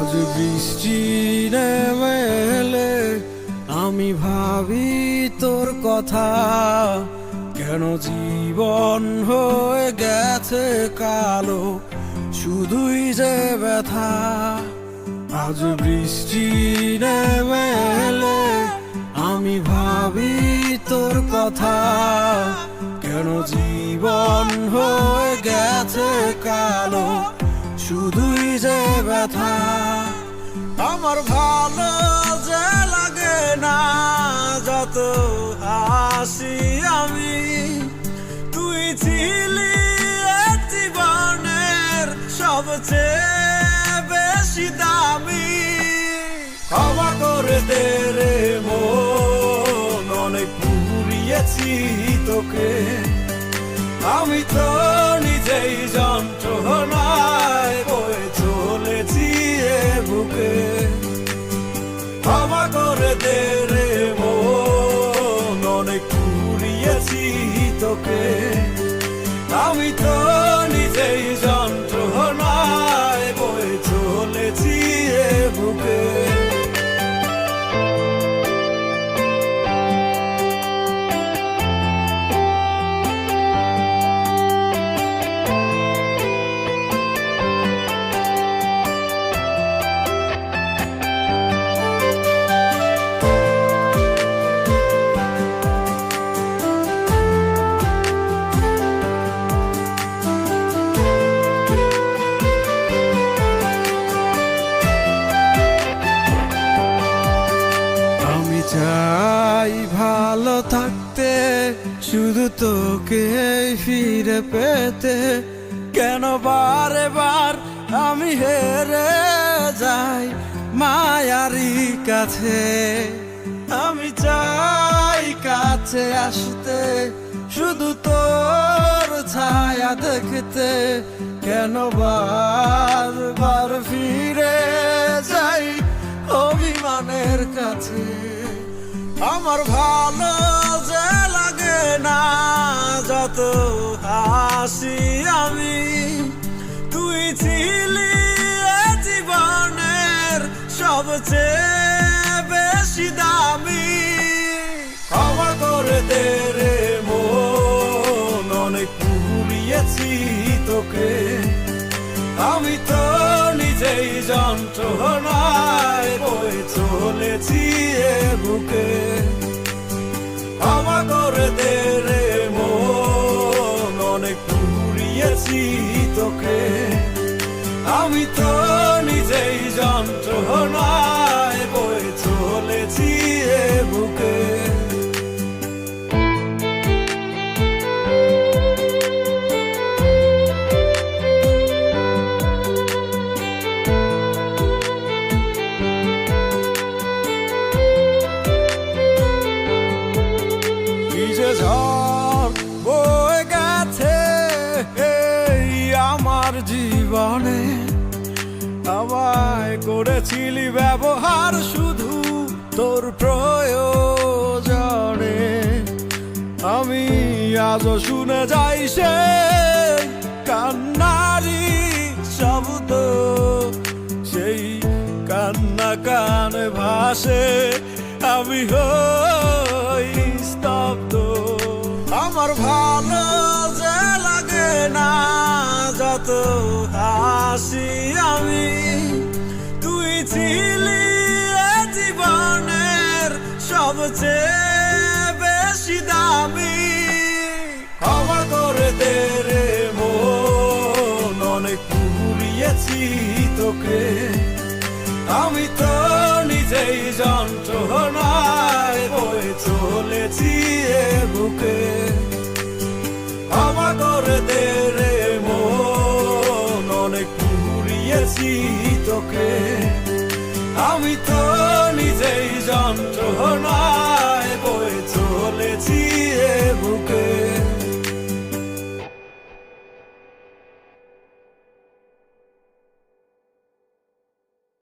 আজ বৃষ্টি নেমে এলে আমি ভাবি তোর কথা, কেন জীবন হয়ে গেছে কালো, শুধুই যে ব্যথা। আজ বৃষ্টি নেমে এলে আমি ভাবি তোর কথা, কেন জীবন হয়ে গেছে কালো, শুধুই যে ব্যথা। আমার ভালো যে লাগে না যত হাসি আমি, তুই ছিলি জীবনের সবচেয়ে বেশি দামি। ক্ষমা করে দে রে মন, অনেক পুড়িয়েছি তোকে, আমি তো নিজেই যন্ত্রণায় বয়ে চলেছি এ বুকে। ক্ষমা করে দে রে মন, অনেক পুড়িয়েছি তোকে, আমি তো নিজেই যন্ত্রণায় বয়ে চলেছি এ বুকে। চাই ভালো থাকতে, শুধু তোকে ফিরে পেতে, কেন বারে বার আমি হেরে যাই মায়ারি কাছে। আমি চাই কাছে আসতে, শুধু তোর ছায়া দেখতে, কেন বারবার ফিরে যাই অভিমানের কাছে। আমার ভালো যে লাগে না যত হাসি আমি, তুই ছিলি জীবনের সবচেয়ে বেশি দামি। ক্ষমা করে দে রে মন, অনেক পুড়িয়েছি তোকে, আমি তো নিজেই যন্ত্রণায় বয়ে চলেছি এ বুকে। ক্ষমা করে দে রে মন, অনেক পুড়িয়েছি তোকে, আমি তো নিজেই যন্ত্রণায় বয়ে চলেছি এ বুকে। ঝড় বয়ে গেছে আমার জীবনে, আমায় করেছিলি ব্যবহার শুধু তোর প্রয়োজনে। আমি আজও শুনে যাই সে কান্নারি শব্দ, সেই কান্না কানে ভাসে, আমি হই স্তব্ধ। আমার ভালো যে লাগে না যত হাসি আমি, তুই ছিলি জীবনের সবচেয়ে বেশি দামি। ক্ষমা করে দে রে মন, অনেক পুড়িয়েছি তোকে, আমি তো নিজেই যন্ত্রণায় বয়ে চলেছি এ বুকে। ক্ষমা করে দে রে মন, অনেক পুড়িয়েছি তোকে, আমি তো নিজেই যন্ত্রণায়